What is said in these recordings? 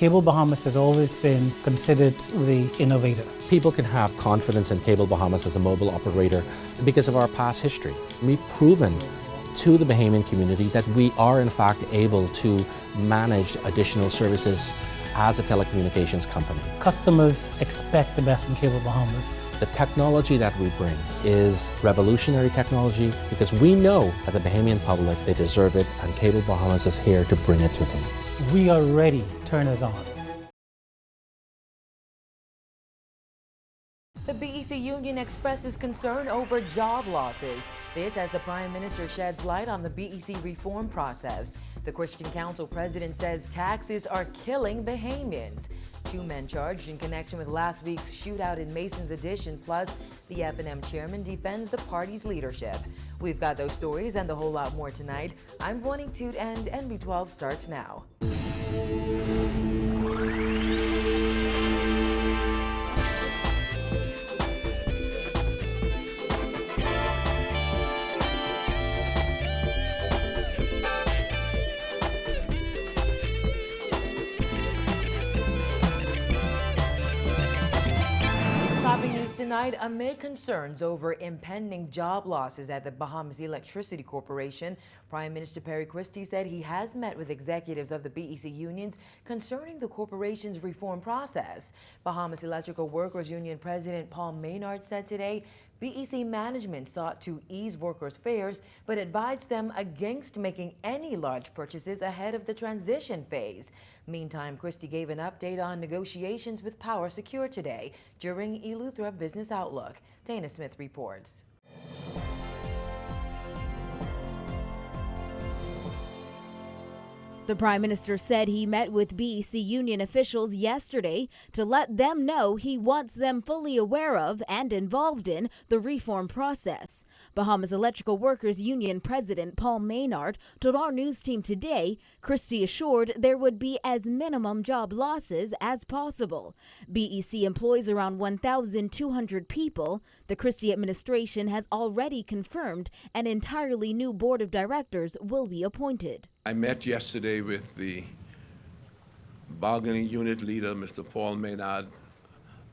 Cable Bahamas has always been considered the innovator. People can have confidence in Cable Bahamas as a mobile operator because of our past history. We've proven to the Bahamian community that we are in fact able to manage additional services as a telecommunications company. Customers expect the best from Cable Bahamas. The technology that we bring is revolutionary technology because we know that the Bahamian public, they deserve it, and Cable Bahamas is here to bring it to them. We are ready. Turn us on. The BEC union expresses concern over job losses. This as the Prime Minister sheds light on the BEC reform process. The Christian Council president says taxes are killing Bahamians. 2 men charged in connection with last week's shootout in Mason's Addition, plus the F&M chairman defends the party's leadership. We've got those stories and a whole lot more tonight. I'm Vonnie Toot and NB12 starts now. Topping news tonight, amid concerns over impending job losses at the Bahamas Electricity Corporation, Prime Minister Perry Christie said he has met with executives of the BEC unions concerning the corporation's reform process. Bahamas Electrical Workers Union President Paul Maynard said today BEC management sought to ease workers' fares, but advised them against making any large purchases ahead of the transition phase. Meantime, Christie gave an update on negotiations with Power Secure today during Eleuthera Business Outlook. Dana Smith reports. The Prime Minister said he met with BEC union officials yesterday to let them know he wants them fully aware of and involved in the reform process. Bahamas Electrical Workers Union President Paul Maynard told our news team today Christie assured there would be as minimum job losses as possible. BEC employs around 1,200 people. The Christie administration has already confirmed an entirely new board of directors will be appointed. I met yesterday with the bargaining unit leader, Mr. Paul Maynard,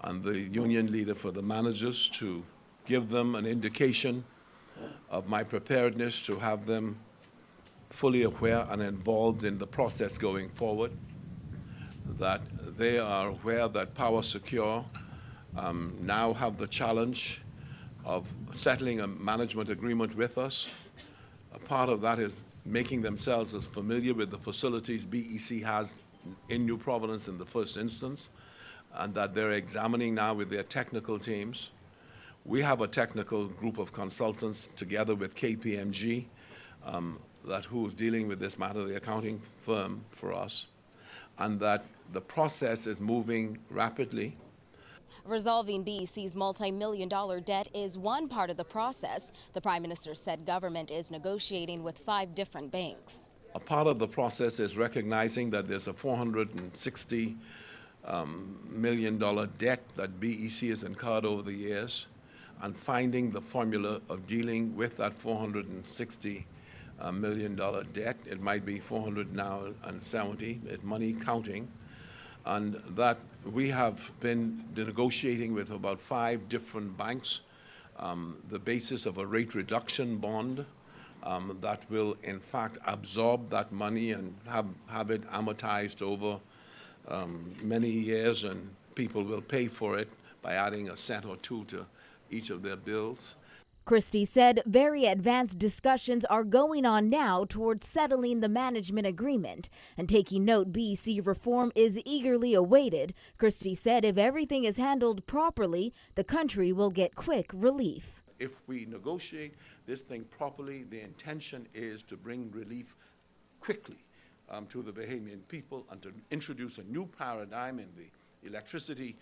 and the union leader for the managers to give them an indication of my preparedness to have them fully aware and involved in the process going forward, that they are aware that Power Secure now have the challenge of settling a management agreement with us. A part of that is making themselves as familiar with the facilities BEC has in New Providence in the first instance, and that they're examining now with their technical teams. We have a technical group of consultants together with KPMG who's dealing with this matter, the accounting firm for us, and that the process is moving rapidly. Resolving BEC's multi-million-dollar debt is one part of the process. The Prime Minister said government is negotiating with 5 different banks. A part of the process is recognizing that there's a $460 million debt that BEC has incurred over the years, and finding the formula of dealing with that $460 million debt. It might be 400 now and 70, it's money counting. And that we have been negotiating with about 5 different banks, the basis of a rate reduction bond that will in fact absorb that money and have it amortized over many years, and people will pay for it by adding a cent or two to each of their bills. Christie said very advanced discussions are going on now towards settling the management agreement, and taking note BEC reform is eagerly awaited. Christie said if everything is handled properly, the country will get quick relief. If we negotiate this thing properly, the intention is to bring relief quickly to the Bahamian people and to introduce a new paradigm in the electricity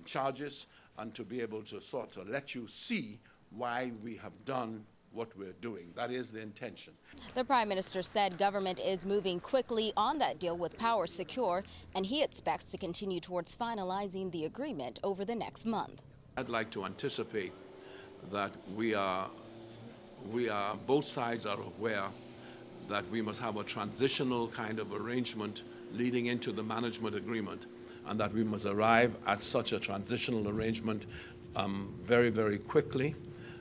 charges, and to be able to sort of let you see why we have done what we're doing. That is the intention. The Prime Minister said government is moving quickly on that deal with Power Secure, and he expects to continue towards finalizing the agreement over the next month. I'd like to anticipate that both sides are aware that we must have a transitional kind of arrangement leading into the management agreement, and that we must arrive at such a transitional arrangement very, very quickly.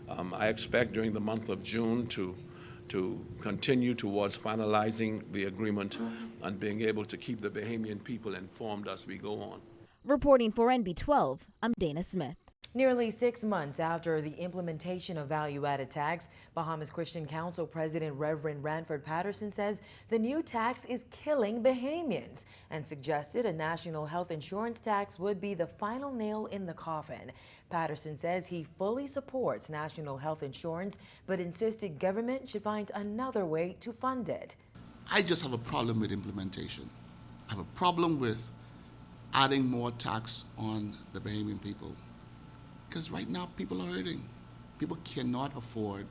I expect during the month of June to continue towards finalizing the agreement and being able to keep the Bahamian people informed as we go on. Reporting for NB12, I'm Dana Smith. Nearly 6 months after the implementation of value-added tax, Bahamas Christian Council President Reverend Ranford Patterson says the new tax is killing Bahamians and suggested a national health insurance tax would be the final nail in the coffin. Patterson says he fully supports national health insurance, but insisted government should find another way to fund it. I just have a problem with implementation. I have a problem with adding more tax on the Bahamian people. Because right now people are hurting. People cannot afford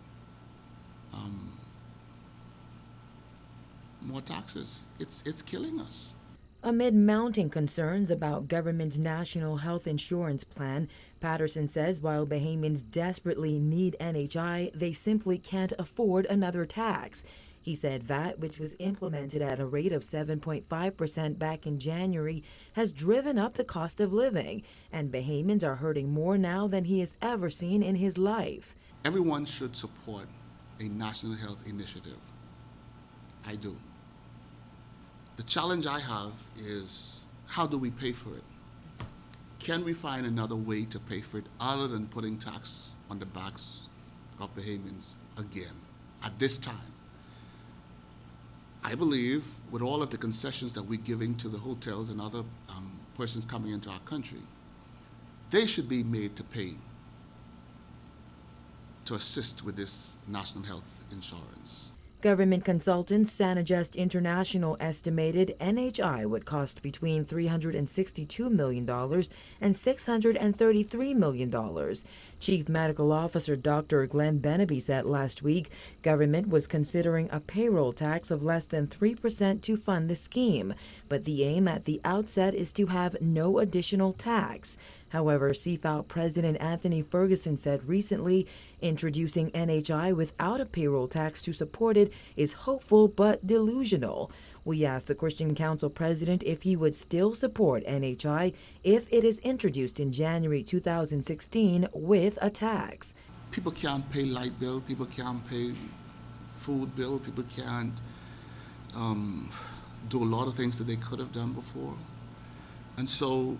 more taxes. It's killing us. Amid mounting concerns about government's national health insurance plan, Patterson says while Bahamians desperately need NHI, they simply can't afford another tax. He said VAT, which was implemented at a rate of 7.5% back in January, has driven up the cost of living, and Bahamians are hurting more now than he has ever seen in his life. Everyone should support a national health initiative. I do. The challenge I have is, how do we pay for it? Can we find another way to pay for it other than putting tax on the backs of Bahamians again at this time? I believe with all of the concessions that we're giving to the hotels and other persons coming into our country, they should be made to pay to assist with this national health insurance. Government consultant Sanajust International estimated NHI would cost between $362 million and $633 million. Chief Medical Officer Dr. Glenn Benaby said last week government was considering a payroll tax of less than 3% to fund the scheme, but the aim at the outset is to have no additional tax. However, CFOUT President Anthony Ferguson said recently introducing NHI without a payroll tax to support it is hopeful but delusional. We asked the Christian Council President if he would still support NHI if it is introduced in January 2016 with a tax. People can't pay light bill, people can't pay food bill, people can't do a lot of things that they could have done before. And so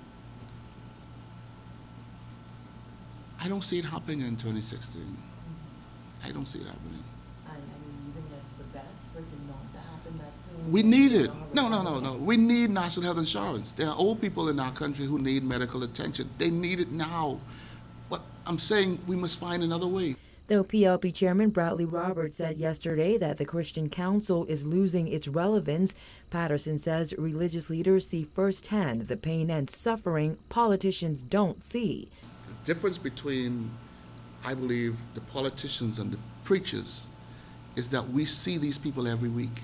I don't see it happening in 2016. I don't see it happening. And you think that's the best for it to not to happen that soon? We need it. No. We need national health insurance. There are old people in our country who need medical attention. They need it now. But I'm saying we must find another way. Though PLP Chairman Bradley Roberts said yesterday that the Christian Council is losing its relevance, Patterson says religious leaders see firsthand the pain and suffering politicians don't see. The difference between, I believe, the politicians and the preachers is that we see these people every week,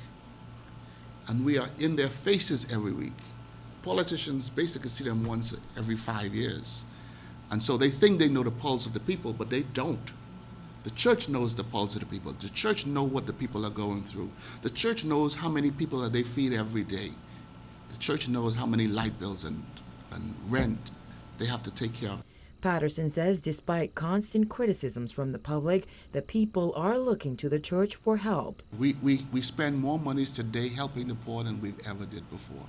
and we are in their faces every week. Politicians basically see them once every 5 years, and so they think they know the pulse of the people, but they don't. The church knows the pulse of the people. The church knows what the people are going through. The church knows how many people that they feed every day. The church knows how many light bills and rent they have to take care of. Patterson says despite constant criticisms from the public, the people are looking to the church for help. We spend more monies today helping the poor than we've ever did before.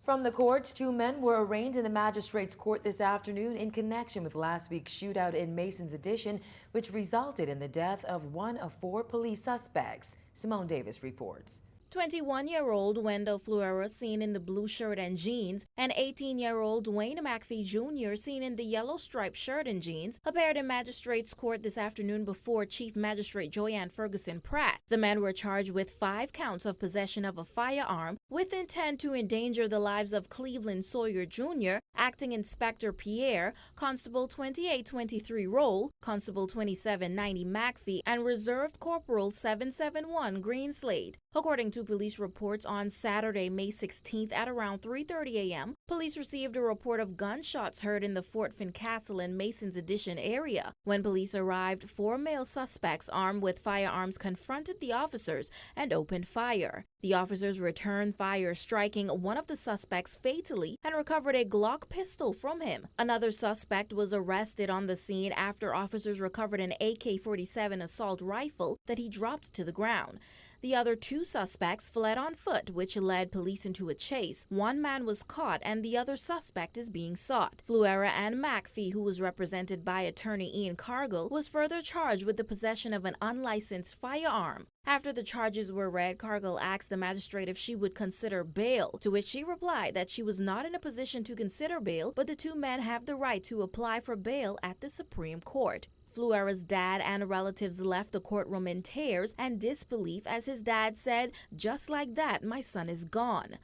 From the courts, 2 men were arraigned in the magistrate's court this afternoon in connection with last week's shootout in Mason's Addition, which resulted in the death of 1 of 4 police suspects. Simone Davis reports. 21-year-old Wendell Fluera seen in the blue shirt and jeans, and 18-year-old Dwayne McPhee Jr. seen in the yellow striped shirt and jeans appeared in magistrate's court this afternoon before Chief Magistrate Joyanne Ferguson Pratt. The men were charged with 5 counts of possession of a firearm with intent to endanger the lives of Cleveland Sawyer Jr., Acting Inspector Pierre, Constable 2823 Roll, Constable 2790 McPhee, and Reserved Corporal 771 Greenslade. According to to police reports on Saturday, May 16th at around 3:30 a.m., police received a report of gunshots heard in the Fort Fincastle and Masons Addition area. When police arrived, 4 male suspects armed with firearms confronted the officers and opened fire. The officers returned fire, striking one of the suspects fatally, and recovered a Glock pistol from him. Another suspect was arrested on the scene after officers recovered an AK-47 assault rifle that he dropped to the ground. The other 2 suspects fled on foot, which led police into a chase. 1 man was caught and the other suspect is being sought. Fluera and McPhee, who was represented by attorney Ian Cargill, was further charged with the possession of an unlicensed firearm. After the charges were read, Cargill asked the magistrate if she would consider bail, to which she replied that she was not in a position to consider bail, but the 2 men have the right to apply for bail at the Supreme Court. Fluera's dad and relatives left the courtroom in tears and disbelief as his dad said, "Just like that, my son is gone."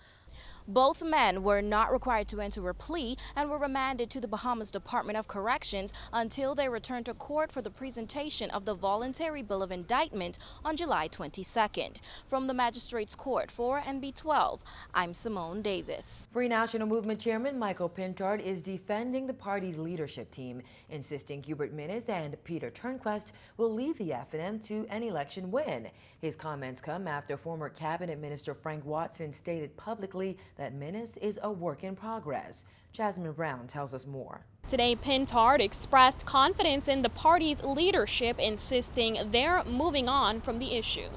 Both men were not required to enter a plea and were remanded to the Bahamas Department of Corrections until they returned to court for the presentation of the voluntary bill of indictment on July 22nd. From the Magistrates Court for NB12, I'm Simone Davis. Free National Movement Chairman Michael Pintard is defending the party's leadership team, insisting Hubert Minnis and Peter Turnquest will lead the F&M to an election win. His comments come after former Cabinet Minister Frank Watson stated publicly that Minnis is a work in progress. Jasmine Brown tells us more. Today, Pintard expressed confidence in the party's leadership, insisting they're moving on from the issue.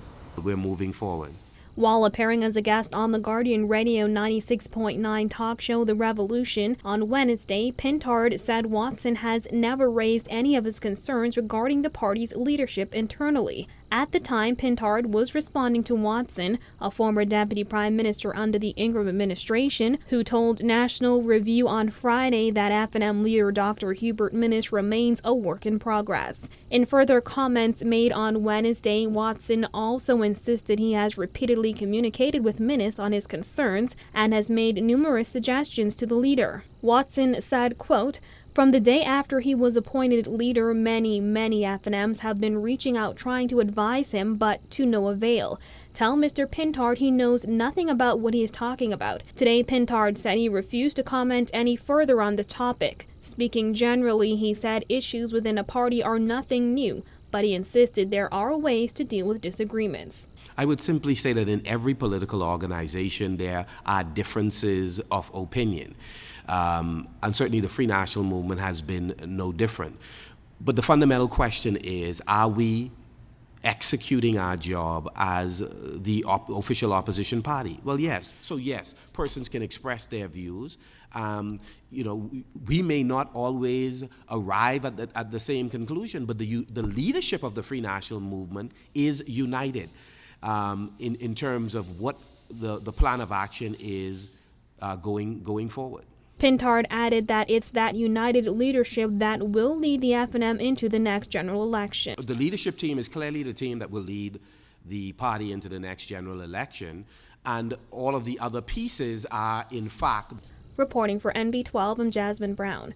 We're moving forward. While appearing as a guest on the Guardian Radio 96.9 talk show The Revolution on Wednesday, Pintard said Watson has never raised any of his concerns regarding the party's leadership internally. At the time, Pintard was responding to Watson, a former deputy prime minister under the Ingram administration, who told National Review on Friday that F&M leader Dr. Hubert Minnis remains a work in progress. In further comments made on Wednesday, Watson also insisted he has repeatedly communicated with Minnis on his concerns and has made numerous suggestions to the leader. Watson said, quote, "From the day after he was appointed leader, many F&Ms have been reaching out trying to advise him, but to no avail. Tell Mr. Pintard he knows nothing about what he is talking about." Today, Pintard said he refused to comment any further on the topic. Speaking generally, he said issues within a party are nothing new, but he insisted there are ways to deal with disagreements. I would simply say that in every political organization there are differences of opinion. And certainly the Free National Movement has been no different. But the fundamental question is, are we executing our job as the official opposition party? Well, yes. So yes, persons can express their views. We may not always arrive at the same conclusion, but the leadership of the Free National Movement is united in terms of what the plan of action is going forward. Pintard added that it's that united leadership that will lead the F&M into the next general election. The leadership team is clearly the team that will lead the party into the next general election, and all of the other pieces are, in fact. Reporting for NB12, I'm Jasmine Brown.